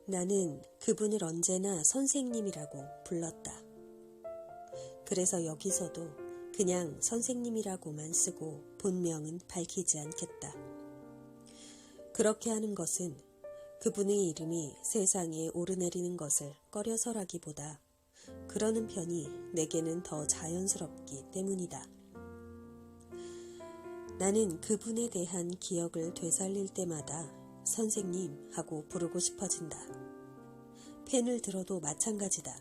나는 그분을 언제나 선생님이라고 불렀다. 그래서 여기서도 그냥 선생님이라고만 쓰고 본명은 밝히지 않겠다. 그렇게 하는 것은 그분의 이름이 세상에 오르내리는 것을 꺼려서라기보다 그러는 편이 내게는 더 자연스럽기 때문이다. 나는 그분에 대한 기억을 되살릴 때마다 선생님 하고 부르고 싶어진다. 펜을 들어도 마찬가지다.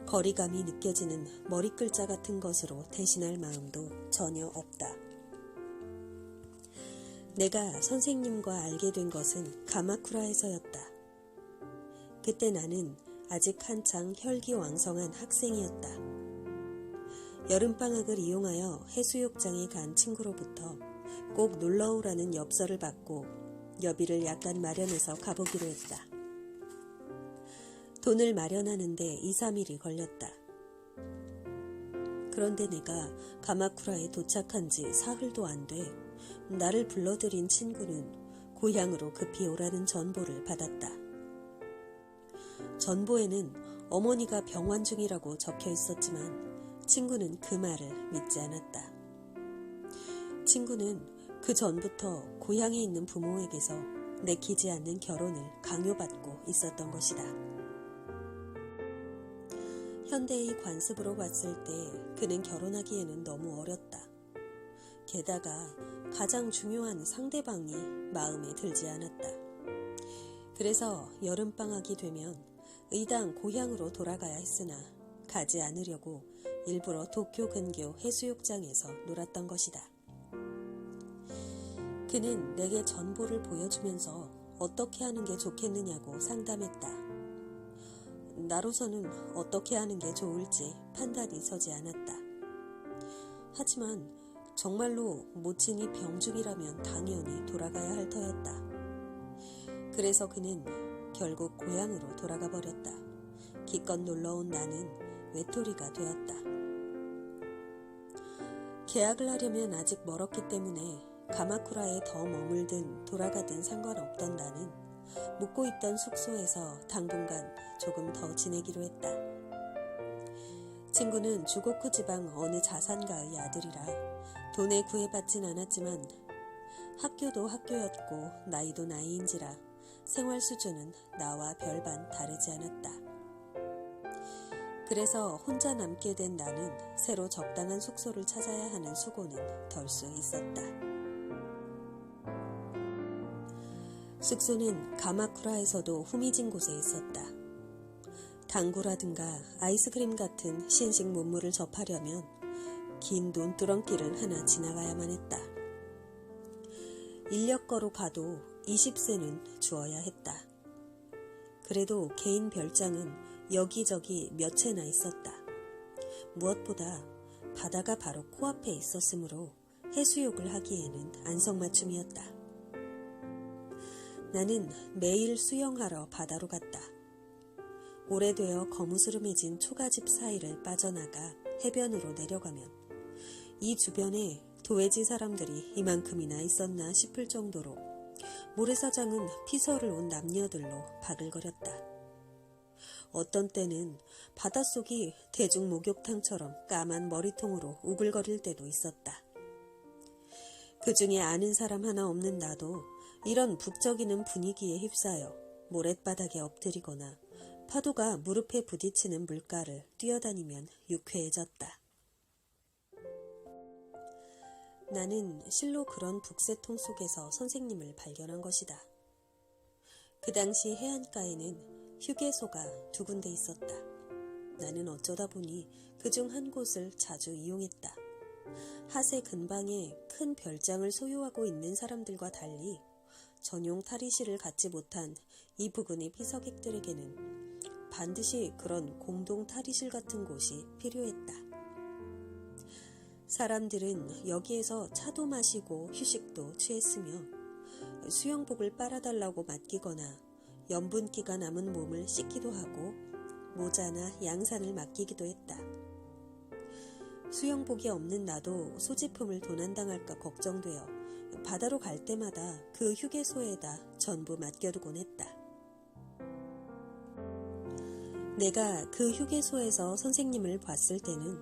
거리감이 느껴지는 머리글자 같은 것으로 대신할 마음도 전혀 없다. 내가 선생님과 알게 된 것은 가마쿠라에서였다. 그때 나는 아직 한창 혈기왕성한 학생이었다. 여름방학을 이용하여 해수욕장에 간 친구로부터 꼭 놀러오라는 엽서를 받고 여비를 약간 마련해서 가보기로 했다. 돈을 마련하는데 2, 3일이 걸렸다. 그런데 내가 가마쿠라에 도착한 지 사흘도 안 돼 나를 불러들인 친구는 고향으로 급히 오라는 전보를 받았다. 전보에는 어머니가 병환 중이라고 적혀 있었지만 친구는 그 말을 믿지 않았다. 친구는 그 전부터 고향에 있는 부모에게서 내키지 않는 결혼을 강요받고 있었던 것이다. 현대의 관습으로 봤을 때 그는 결혼하기에는 너무 어렸다. 게다가 가장 중요한 상대방이 마음에 들지 않았다. 그래서 여름방학이 되면 의당 고향으로 돌아가야 했으나 가지 않으려고 일부러 도쿄 근교 해수욕장에서 놀았던 것이다. 그는 내게 전보를 보여주면서 어떻게 하는 게 좋겠느냐고 상담했다. 나로서는 어떻게 하는 게 좋을지 판단이 서지 않았다. 하지만 정말로 모친이 병중이라면 당연히 돌아가야 할 터였다. 그래서 그는 결국 고향으로 돌아가 버렸다. 기껏 놀러온 나는 외톨이가 되었다. 계약을 하려면 아직 멀었기 때문에 가마쿠라에 더 머물든 돌아가든 상관없던 나는 묵고 있던 숙소에서 당분간 조금 더 지내기로 했다. 친구는 주고쿠 지방 어느 자산가의 아들이라 돈에 구애받진 않았지만 학교도 학교였고 나이도 나이인지라 생활 수준은 나와 별반 다르지 않았다. 그래서 혼자 남게 된 나는 새로 적당한 숙소를 찾아야 하는 수고는 덜 수 있었다. 숙소는 가마쿠라에서도 후미진 곳에 있었다. 당구라든가 아이스크림 같은 신식 문물을 접하려면 긴 논두렁길을 하나 지나가야만 했다. 인력거로 가도 20세는 주어야 했다. 그래도 개인 별장은 여기저기 몇 채나 있었다. 무엇보다 바다가 바로 코앞에 있었으므로 해수욕을 하기에는 안성맞춤이었다. 나는 매일 수영하러 바다로 갔다. 오래되어 거무스름해진 초가집 사이를 빠져나가 해변으로 내려가면 이 주변에 도회지 사람들이 이만큼이나 있었나 싶을 정도로 모래사장은 피서를 온 남녀들로 바글거렸다. 어떤 때는 바닷속이 대중 목욕탕처럼 까만 머리통으로 우글거릴 때도 있었다. 그 중에 아는 사람 하나 없는 나도 이런 북적이는 분위기에 휩싸여 모랫바닥에 엎드리거나 파도가 무릎에 부딪히는 물가를 뛰어다니면 유쾌해졌다. 나는 실로 그런 북새통 속에서 선생님을 발견한 것이다. 그 당시 해안가에는 휴게소가 2군데 있었다. 나는 어쩌다 보니 그중 한 곳을 자주 이용했다. 하세 근방에 큰 별장을 소유하고 있는 사람들과 달리 전용 탈의실을 갖지 못한 이 부근의 피서객들에게는 반드시 그런 공동 탈의실 같은 곳이 필요했다. 사람들은 여기에서 차도 마시고 휴식도 취했으며 수영복을 빨아달라고 맡기거나 염분기가 남은 몸을 씻기도 하고 모자나 양산을 맡기기도 했다. 수영복이 없는 나도 소지품을 도난당할까 걱정되어 바다로 갈 때마다 그 휴게소에다 전부 맡겨두곤 했다. 내가 그 휴게소에서 선생님을 봤을 때는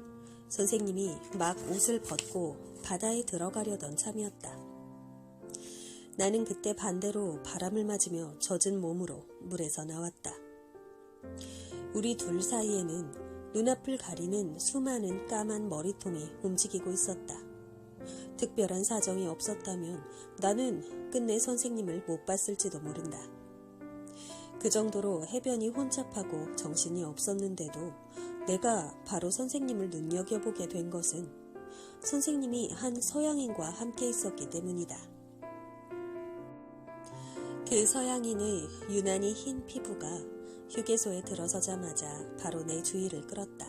선생님이 막 옷을 벗고 바다에 들어가려던 참이었다. 나는 그때 반대로 바람을 맞으며 젖은 몸으로 물에서 나왔다. 우리 둘 사이에는 눈앞을 가리는 수많은 까만 머리통이 움직이고 있었다. 특별한 사정이 없었다면 나는 끝내 선생님을 못 봤을지도 모른다. 그 정도로 해변이 혼잡하고 정신이 없었는데도 내가 바로 선생님을 눈여겨보게 된 것은 선생님이 한 서양인과 함께 있었기 때문이다. 그 서양인의 유난히 흰 피부가 휴게소에 들어서자마자 바로 내 주의를 끌었다.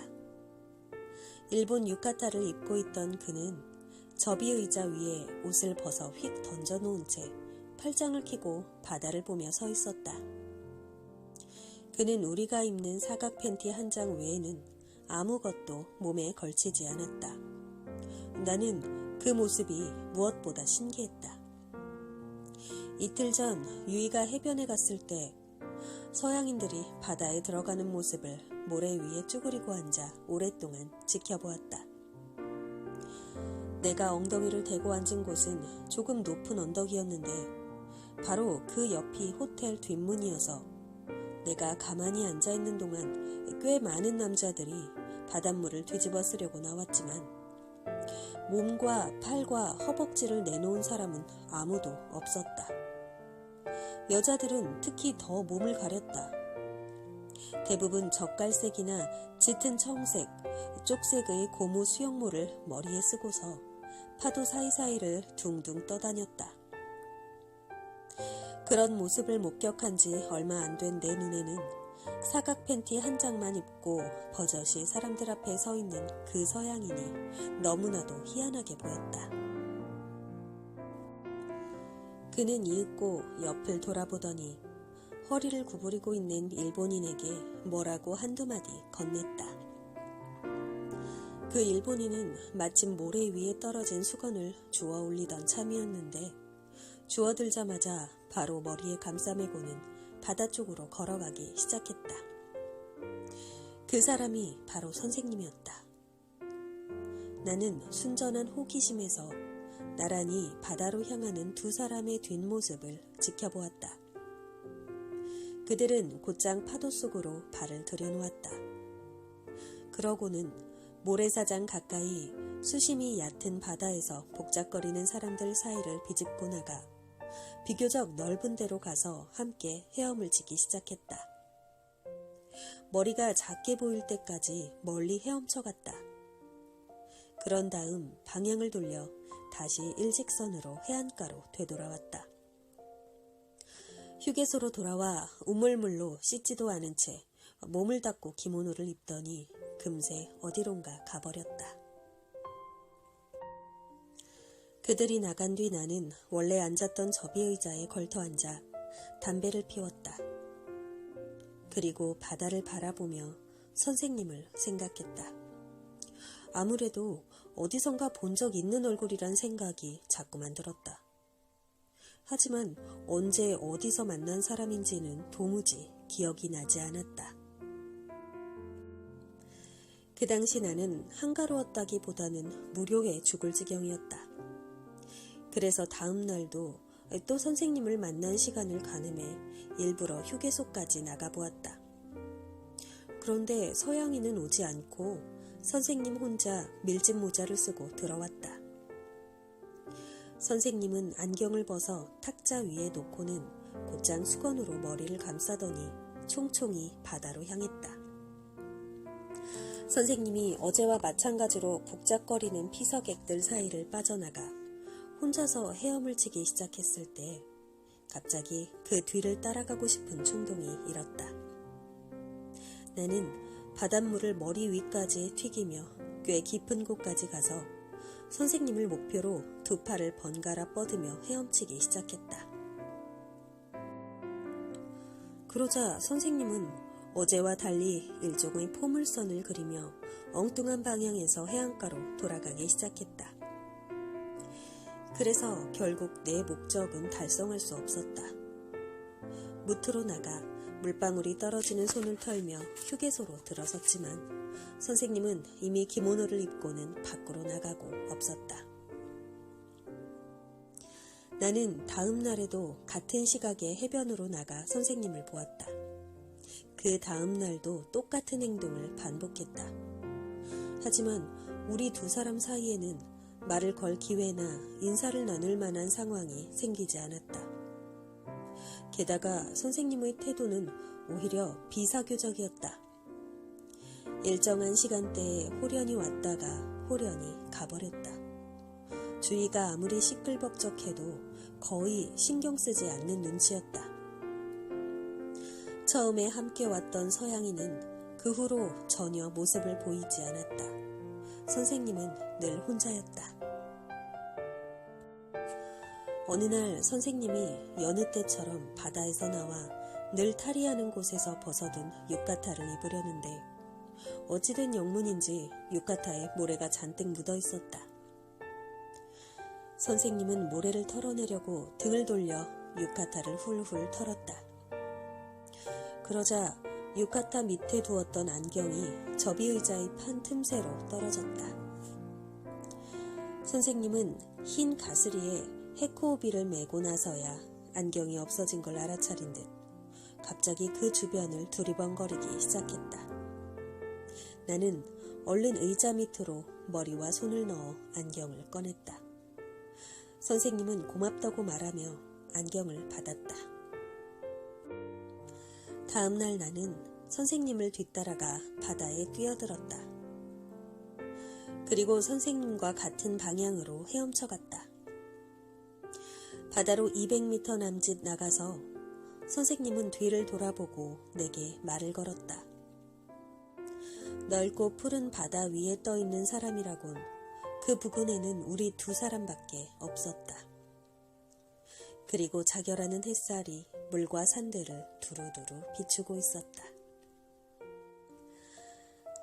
일본 유카타를 입고 있던 그는 접이의자 위에 옷을 벗어 휙 던져놓은 채 팔짱을 끼고 바다를 보며 서 있었다. 그는 우리가 입는 사각 팬티 한 장 외에는 아무것도 몸에 걸치지 않았다. 나는 그 모습이 무엇보다 신기했다. 이틀 전 유이가 해변에 갔을 때 서양인들이 바다에 들어가는 모습을 모래 위에 쭈그리고 앉아 오랫동안 지켜보았다. 내가 엉덩이를 대고 앉은 곳은 조금 높은 언덕이었는데 바로 그 옆이 호텔 뒷문이어서 내가 가만히 앉아있는 동안 꽤 많은 남자들이 바닷물을 뒤집어 쓰려고 나왔지만 몸과 팔과 허벅지를 내놓은 사람은 아무도 없었다. 여자들은 특히 더 몸을 가렸다. 대부분 젓갈색이나 짙은 청색, 쪽색의 고무 수영모를 머리에 쓰고서 파도 사이사이를 둥둥 떠다녔다. 그런 모습을 목격한 지 얼마 안 된 내 눈에는 사각 팬티 한 장만 입고 버젓이 사람들 앞에 서 있는 그 서양인이 너무나도 희한하게 보였다. 그는 이윽고 옆을 돌아보더니 허리를 구부리고 있는 일본인에게 뭐라고 한두 마디 건넸다. 그 일본인은 마침 모래 위에 떨어진 수건을 주워 올리던 참이었는데 주워들자마자 바로 머리에 감싸매고는 바다 쪽으로 걸어가기 시작했다. 그 사람이 바로 선생님이었다. 나는 순전한 호기심에서 나란히 바다로 향하는 두 사람의 뒷모습을 지켜보았다. 그들은 곧장 파도 속으로 발을 들여놓았다. 그러고는 모래사장 가까이 수심이 얕은 바다에서 복잡거리는 사람들 사이를 비집고 나가 비교적 넓은 데로 가서 함께 헤엄을 치기 시작했다. 머리가 작게 보일 때까지 멀리 헤엄쳐갔다. 그런 다음 방향을 돌려 다시 일직선으로 해안가로 되돌아왔다. 휴게소로 돌아와 우물물로 씻지도 않은 채 몸을 닦고 기모노를 입더니 금세 어디론가 가버렸다. 그들이 나간 뒤 나는 원래 앉았던 접이의자에 걸터앉아 담배를 피웠다. 그리고 바다를 바라보며 선생님을 생각했다. 아무래도 어디선가 본 적 있는 얼굴이란 생각이 자꾸만 들었다. 하지만 언제 어디서 만난 사람인지는 도무지 기억이 나지 않았다. 그 당시 나는 한가로웠다기보다는 무료에 죽을 지경이었다. 그래서 다음 날도 또 선생님을 만난 시간을 가늠해 일부러 휴게소까지 나가보았다. 그런데 서양인은 오지 않고 선생님 혼자 밀짚 모자를 쓰고 들어왔다. 선생님은 안경을 벗어 탁자 위에 놓고는 곧장 수건으로 머리를 감싸더니 총총히 바다로 향했다. 선생님이 어제와 마찬가지로 북적거리는 피서객들 사이를 빠져나가 혼자서 헤엄을 치기 시작했을 때 갑자기 그 뒤를 따라가고 싶은 충동이 일었다. 나는 바닷물을 머리 위까지 튀기며 꽤 깊은 곳까지 가서 선생님을 목표로 두 팔을 번갈아 뻗으며 헤엄치기 시작했다. 그러자 선생님은 어제와 달리 일종의 포물선을 그리며 엉뚱한 방향에서 해안가로 돌아가기 시작했다. 그래서 결국 내 목적은 달성할 수 없었다. 무트로 나가 물방울이 떨어지는 손을 털며 휴게소로 들어섰지만 선생님은 이미 기모노를 입고는 밖으로 나가고 없었다. 나는 다음 날에도 같은 시각에 해변으로 나가 선생님을 보았다. 그 다음 날도 똑같은 행동을 반복했다. 하지만 우리 두 사람 사이에는 말을 걸 기회나 인사를 나눌 만한 상황이 생기지 않았다. 게다가 선생님의 태도는 오히려 비사교적이었다. 일정한 시간대에 홀연히 왔다가 홀연히 가버렸다. 주위가 아무리 시끌벅적해도 거의 신경 쓰지 않는 눈치였다. 처음에 함께 왔던 서양이는 그 후로 전혀 모습을 보이지 않았다. 선생님은 늘 혼자였다. 어느 날 선생님이 여느 때처럼 바다에서 나와 늘 탈의하는 곳에서 벗어둔 유카타를 입으려는데 어찌된 영문인지 유카타에 모래가 잔뜩 묻어 있었다. 선생님은 모래를 털어내려고 등을 돌려 유카타를 훌훌 털었다. 그러자 유카타 밑에 두었던 안경이 접이의자의 판 틈새로 떨어졌다. 선생님은 흰 가스리에 해코우비를 메고 나서야 안경이 없어진 걸 알아차린 듯 갑자기 그 주변을 두리번거리기 시작했다. 나는 얼른 의자 밑으로 머리와 손을 넣어 안경을 꺼냈다. 선생님은 고맙다고 말하며 안경을 받았다. 다음 날 나는 선생님을 뒤따라가 바다에 뛰어들었다. 그리고 선생님과 같은 방향으로 헤엄쳐 갔다. 바다로 200m 남짓 나가서 선생님은 뒤를 돌아보고 내게 말을 걸었다. 넓고 푸른 바다 위에 떠있는 사람이라곤 그 부근에는 우리 두 사람밖에 없었다. 그리고 자결하는 햇살이 물과 산들을 두루두루 비추고 있었다.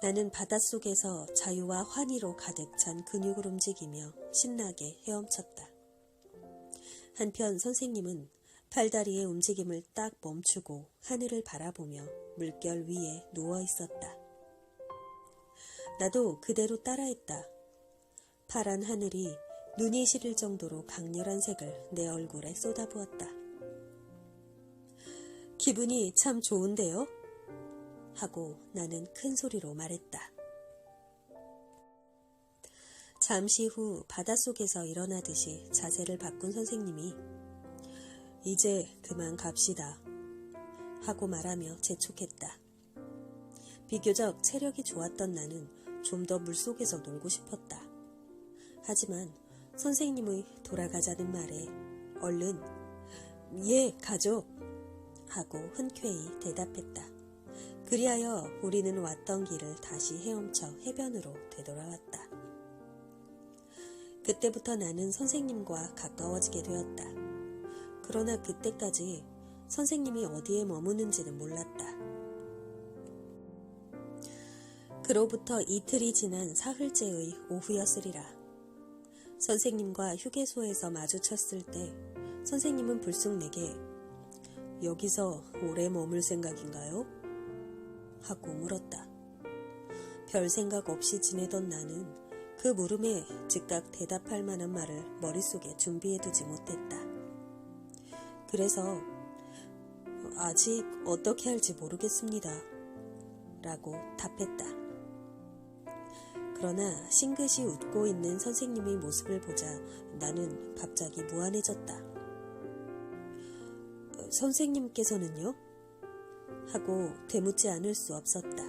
나는 바닷속에서 자유와 환희로 가득 찬 근육을 움직이며 신나게 헤엄쳤다. 한편 선생님은 팔다리의 움직임을 딱 멈추고 하늘을 바라보며 물결 위에 누워 있었다. 나도 그대로 따라했다. 파란 하늘이 눈이 시릴 정도로 강렬한 색을 내 얼굴에 쏟아부었다. 기분이 참 좋은데요? 하고 나는 큰 소리로 말했다. 잠시 후 바닷속에서 일어나듯이 자세를 바꾼 선생님이 이제 그만 갑시다 하고 말하며 재촉했다. 비교적 체력이 좋았던 나는 좀 더 물속에서 놀고 싶었다. 하지만 선생님의 돌아가자는 말에 얼른 예, 가죠 하고 흔쾌히 대답했다. 그리하여 우리는 왔던 길을 다시 헤엄쳐 해변으로 되돌아왔다. 그때부터 나는 선생님과 가까워지게 되었다. 그러나 그때까지 선생님이 어디에 머무는지는 몰랐다. 그로부터 이틀이 지난 사흘째의 오후였으리라. 선생님과 휴게소에서 마주쳤을 때 선생님은 불쑥 내게 여기서 오래 머물 생각인가요? 하고 물었다. 별 생각 없이 지내던 나는 그 물음에 즉각 대답할 만한 말을 머릿속에 준비해두지 못했다. 그래서 아직 어떻게 할지 모르겠습니다. 라고 답했다. 그러나 싱긋이 웃고 있는 선생님의 모습을 보자 나는 갑자기 무안해졌다. 선생님께서는요? 하고 되묻지 않을 수 없었다.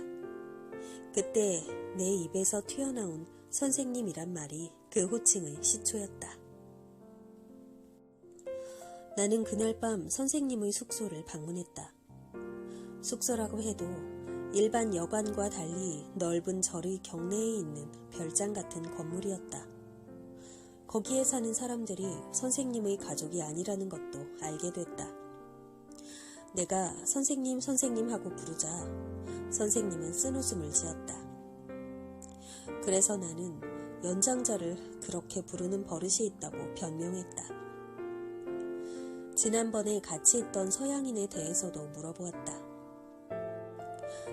그때 내 입에서 튀어나온 선생님이란 말이 그 호칭의 시초였다. 나는 그날 밤 선생님의 숙소를 방문했다. 숙소라고 해도 일반 여관과 달리 넓은 절의 경내에 있는 별장 같은 건물이었다. 거기에 사는 사람들이 선생님의 가족이 아니라는 것도 알게 됐다. 내가 선생님 하고 부르자 선생님은 쓴웃음을 지었다. 그래서 나는 연장자를 그렇게 부르는 버릇이 있다고 변명했다. 지난번에 같이 있던 서양인에 대해서도 물어보았다.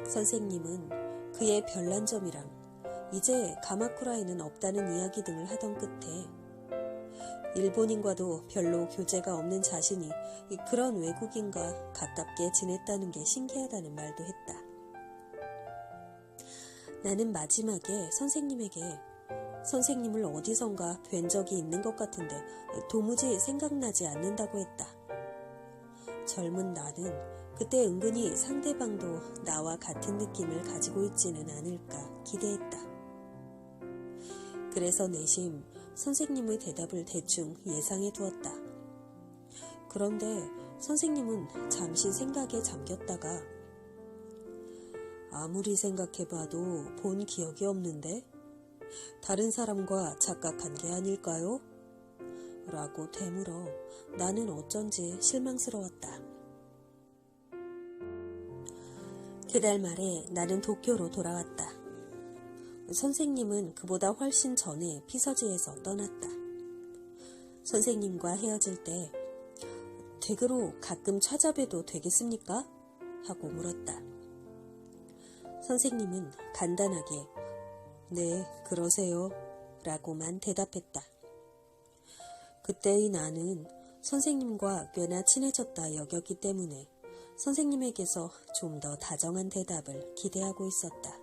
선생님은 그의 별난 점이랑 이제 가마쿠라에는 없다는 이야기 등을 하던 끝에 일본인과도 별로 교제가 없는 자신이 그런 외국인과 가깝게 지냈다는 게 신기하다는 말도 했다. 나는 마지막에 선생님에게 선생님을 어디선가 뵌 적이 있는 것 같은데 도무지 생각나지 않는다고 했다. 젊은 나는 그때 은근히 상대방도 나와 같은 느낌을 가지고 있지는 않을까 기대했다. 그래서 내심 선생님의 대답을 대충 예상해 두었다. 그런데 선생님은 잠시 생각에 잠겼다가 아무리 생각해봐도 본 기억이 없는데 다른 사람과 착각한 게 아닐까요? 라고 되물어 나는 어쩐지 실망스러웠다. 그달 말에 나는 도쿄로 돌아왔다. 선생님은 그보다 훨씬 전에 피서지에서 떠났다. 선생님과 헤어질 때 댁으로 가끔 찾아뵈도 되겠습니까? 하고 물었다. 선생님은 간단하게 네, 그러세요 라고만 대답했다. 그때의 나는 선생님과 꽤나 친해졌다 여겼기 때문에 선생님에게서 좀 더 다정한 대답을 기대하고 있었다.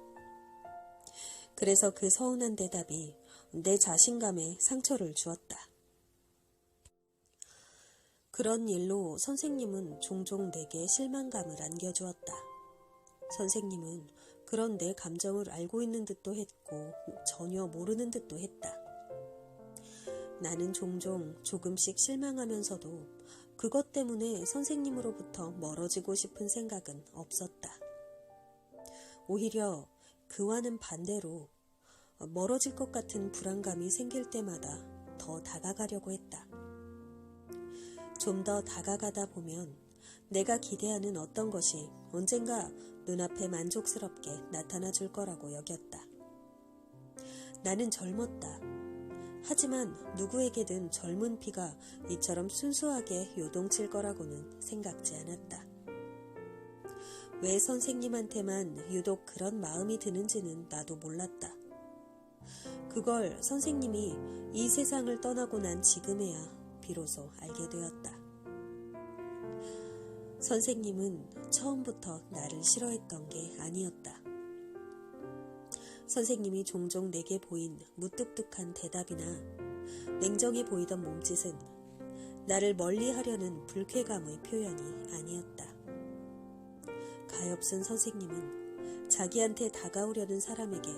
그래서 그 서운한 대답이 내 자신감에 상처를 주었다. 그런 일로 선생님은 종종 내게 실망감을 안겨주었다. 선생님은 그런 내 감정을 알고 있는 듯도 했고 전혀 모르는 듯도 했다. 나는 종종 조금씩 실망하면서도 그것 때문에 선생님으로부터 멀어지고 싶은 생각은 없었다. 오히려 그와는 반대로 멀어질 것 같은 불안감이 생길 때마다 더 다가가려고 했다. 좀 더 다가가다 보면 내가 기대하는 어떤 것이 언젠가 눈앞에 만족스럽게 나타나 줄 거라고 여겼다. 나는 젊었다. 하지만 누구에게든 젊은 피가 이처럼 순수하게 요동칠 거라고는 생각지 않았다. 왜 선생님한테만 유독 그런 마음이 드는지는 나도 몰랐다. 그걸 선생님이 이 세상을 떠나고 난 지금에야 비로소 알게 되었다. 선생님은 처음부터 나를 싫어했던 게 아니었다. 선생님이 종종 내게 보인 무뚝뚝한 대답이나 냉정해 보이던 몸짓은 나를 멀리하려는 불쾌감의 표현이 아니었다. 가엾은 선생님은 자기한테 다가오려는 사람에게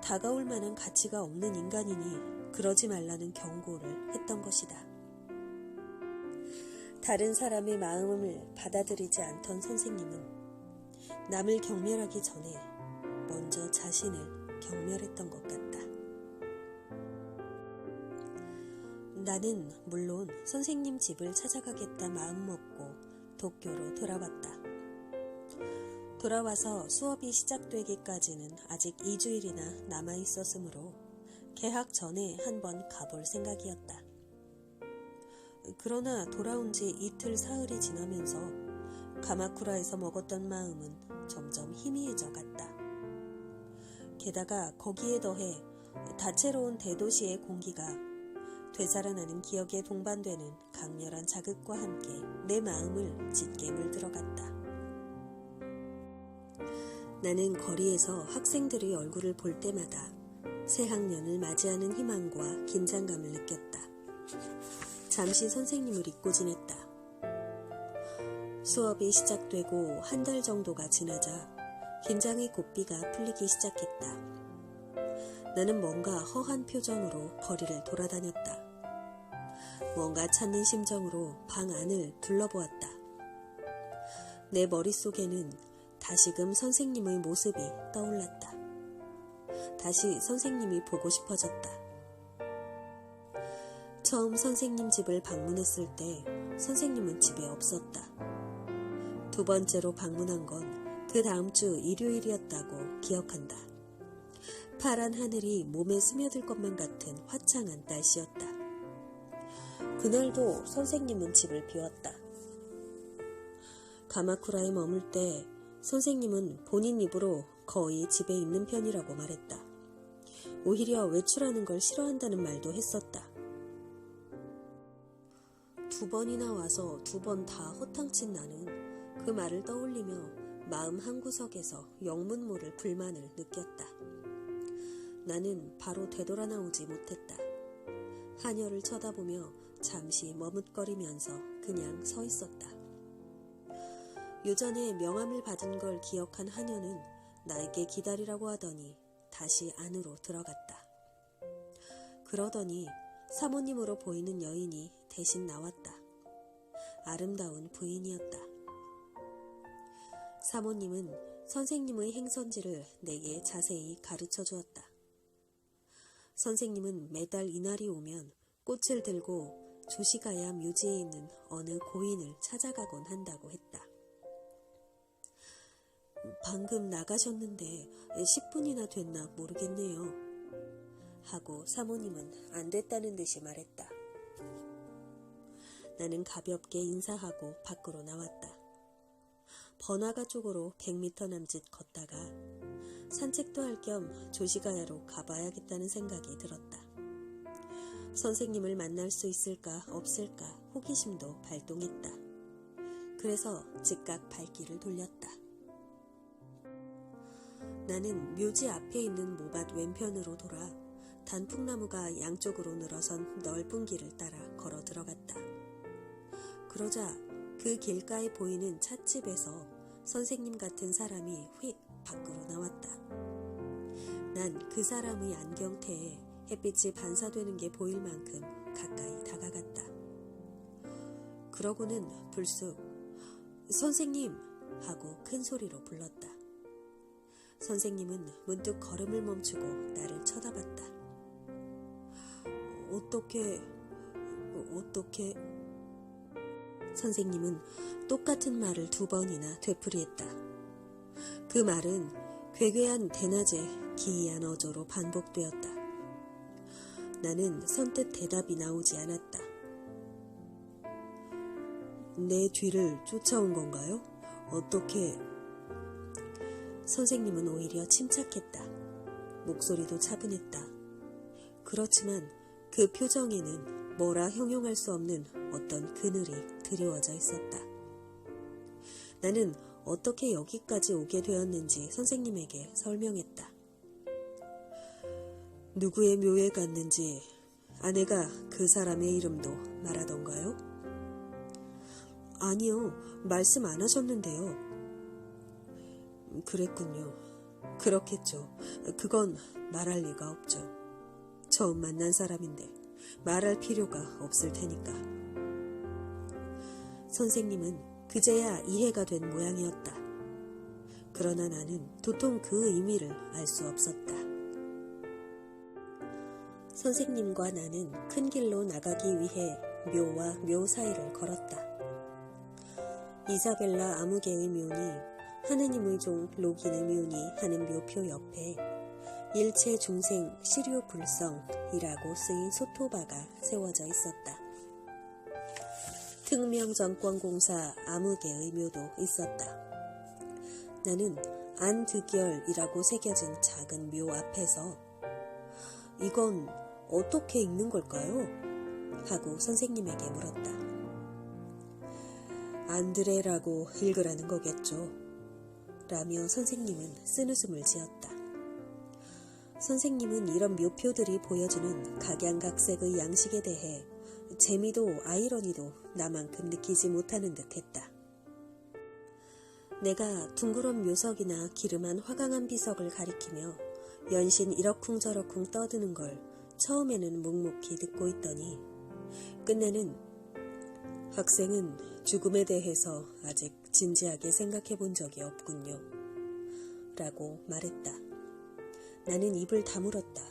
다가올 만한 가치가 없는 인간이니 그러지 말라는 경고를 했던 것이다. 다른 사람의 마음을 받아들이지 않던 선생님은 남을 경멸하기 전에 먼저 자신을 경멸했던 것 같다. 나는 물론 선생님 집을 찾아가겠다 마음먹고 도쿄로 돌아왔다. 돌아와서 수업이 시작되기까지는 아직 2주일이나 남아있었으므로 개학 전에 한번 가볼 생각이었다. 그러나 돌아온 지 이틀 사흘이 지나면서 가마쿠라에서 먹었던 마음은 점점 희미해져 갔다. 게다가 거기에 더해 다채로운 대도시의 공기가 되살아나는 기억에 동반되는 강렬한 자극과 함께 내 마음을 짙게 물들어갔다. 나는 거리에서 학생들의 얼굴을 볼 때마다 새 학년을 맞이하는 희망과 긴장감을 느꼈다. 잠시 선생님을 잊고 지냈다. 수업이 시작되고 한 달 정도가 지나자 긴장의 고삐가 풀리기 시작했다. 나는 뭔가 허한 표정으로 거리를 돌아다녔다. 뭔가 찾는 심정으로 방 안을 둘러보았다. 내 머릿속에는 다시금 선생님의 모습이 떠올랐다. 다시 선생님이 보고 싶어졌다. 처음 선생님 집을 방문했을 때 선생님은 집에 없었다. 두 번째로 방문한 건 그 다음 주 일요일이었다고 기억한다. 파란 하늘이 몸에 스며들 것만 같은 화창한 날씨였다. 그날도 선생님은 집을 비웠다. 가마쿠라에 머물 때 선생님은 본인 입으로 거의 집에 있는 편이라고 말했다. 오히려 외출하는 걸 싫어한다는 말도 했었다. 2번이나 와서 2번 다 허탕친 나는 그 말을 떠올리며 마음 한구석에서 영문 모를 불만을 느꼈다. 나는 바로 되돌아 나오지 못했다. 하녀를 쳐다보며 잠시 머뭇거리면서 그냥 서 있었다. 요전에 명함을 받은 걸 기억한 하녀는 나에게 기다리라고 하더니 다시 안으로 들어갔다. 그러더니 사모님으로 보이는 여인이 대신 나왔다. 아름다운 부인이었다. 사모님은 선생님의 행선지를 내게 자세히 가르쳐 주었다. 선생님은 매달 이날이 오면 꽃을 들고 조시가야 묘지에 있는 어느 고인을 찾아가곤 한다고 했다. 방금 나가셨는데 10분이나 됐나 모르겠네요. 하고 사모님은 안 됐다는 듯이 말했다. 나는 가볍게 인사하고 밖으로 나왔다. 번화가 쪽으로 100m 남짓 걷다가 산책도 할 겸 조시가야로 가봐야겠다는 생각이 들었다. 선생님을 만날 수 있을까 없을까 호기심도 발동했다. 그래서 즉각 발길을 돌렸다. 나는 묘지 앞에 있는 모밭 왼편으로 돌아 단풍나무가 양쪽으로 늘어선 넓은 길을 따라 걸어 들어갔다. 그러자 그 길가에 보이는 찻집에서 선생님 같은 사람이 휙 밖으로 나왔다. 난 그 사람의 안경테에 햇빛이 반사되는 게 보일 만큼 가까이 다가갔다. 그러고는 불쑥 선생님! 하고 큰 소리로 불렀다. 선생님은 문득 걸음을 멈추고 나를 쳐다봤다. 어떻게... 선생님은 똑같은 말을 2번이나 되풀이했다. 그 말은 괴괴한 대낮에 기이한 어조로 반복되었다. 나는 선뜻 대답이 나오지 않았다. 내 뒤를 쫓아온 건가요? 어떻게... 선생님은 오히려 침착했다. 목소리도 차분했다. 그렇지만 그 표정에는 뭐라 형용할 수 없는 어떤 그늘이 드리워져 있었다. 나는 어떻게 여기까지 오게 되었는지 선생님에게 설명했다. 누구의 묘에 갔는지 아내가 그 사람의 이름도 말하던가요? 아니요, 말씀 안 하셨는데요. 그랬군요. 그렇겠죠. 그건 말할 리가 없죠. 처음 만난 사람인데 말할 필요가 없을 테니까. 선생님은 그제야 이해가 된 모양이었다. 그러나 나는 도통 그 의미를 알 수 없었다. 선생님과 나는 큰 길로 나가기 위해 묘와 묘 사이를 걸었다. 이사벨라 아무개의 묘니 하느님의 종 로긴의 묘니 하는 묘표 옆에 일체 중생 시료 불성이라고 쓰인 소토바가 세워져 있었다. 특명정권공사 아무개의 묘도 있었다. 나는 안득열이라고 새겨진 작은 묘 앞에서 이건 어떻게 읽는 걸까요? 하고 선생님에게 물었다. 안드레라고 읽으라는 거겠죠. 라며 선생님은 쓴웃음을 지었다. 선생님은 이런 묘표들이 보여주는 각양각색의 양식에 대해 재미도 아이러니도 나만큼 느끼지 못하는 듯 했다. 내가 둥그런 묘석이나 기름한 화강한 비석을 가리키며 연신 이러쿵저러쿵 떠드는 걸 처음에는 묵묵히 듣고 있더니 끝내는 학생은 죽음에 대해서 아직 진지하게 생각해 본 적이 없군요. 라고 말했다. 나는 입을 다물었다.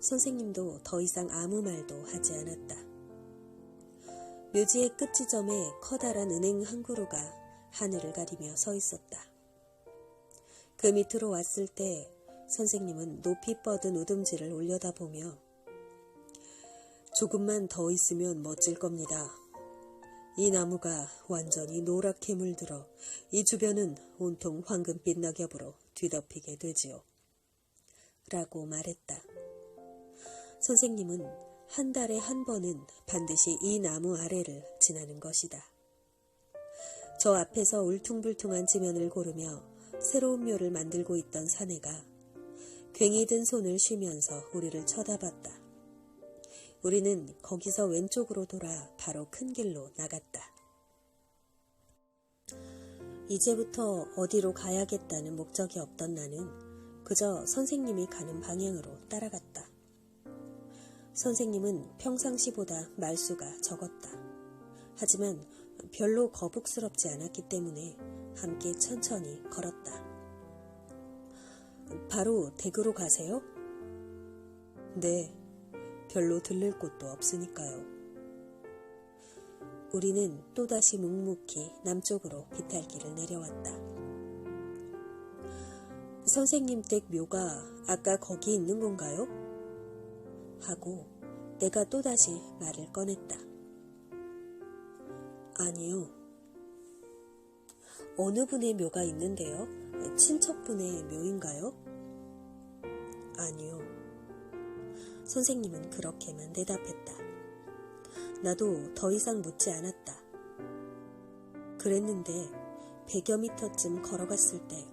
선생님도 더 이상 아무 말도 하지 않았다. 묘지의 끝 지점에 커다란 은행 한 그루가 하늘을 가리며 서 있었다. 그 밑으로 왔을 때 선생님은 높이 뻗은 우듬지를 올려다보며 조금만 더 있으면 멋질 겁니다. 이 나무가 완전히 노랗게 물들어 이 주변은 온통 황금빛 낙엽으로 뒤덮이게 되지요. 라고 말했다. 선생님은 한 달에 한 번은 반드시 이 나무 아래를 지나는 것이다. 저 앞에서 울퉁불퉁한 지면을 고르며 새로운 묘를 만들고 있던 사내가 괭이 든 손을 쉬면서 우리를 쳐다봤다. 우리는 거기서 왼쪽으로 돌아 바로 큰 길로 나갔다. 이제부터 어디로 가야겠다는 목적이 없던 나는 그저 선생님이 가는 방향으로 따라갔다. 선생님은 평상시보다 말수가 적었다. 하지만 별로 거북스럽지 않았기 때문에 함께 천천히 걸었다. 바로 댁으로 가세요? 네, 별로 들를 곳도 없으니까요. 우리는 또다시 묵묵히 남쪽으로 비탈길을 내려왔다. 선생님 댁 묘가 아까 거기 있는 건가요? 하고 내가 또다시 말을 꺼냈다. 아니요. 어느 분의 묘가 있는데요? 친척분의 묘인가요? 아니요. 선생님은 그렇게만 대답했다. 나도 더 이상 묻지 않았다. 그랬는데 100여 미터쯤 걸어갔을 때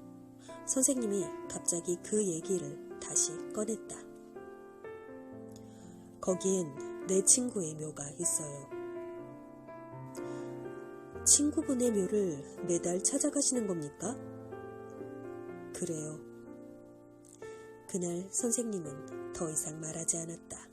선생님이 갑자기 그 얘기를 다시 꺼냈다. 거기엔 내 친구의 묘가 있어요. 친구분의 묘를 매달 찾아가시는 겁니까? 그래요. 그날 선생님은 더 이상 말하지 않았다.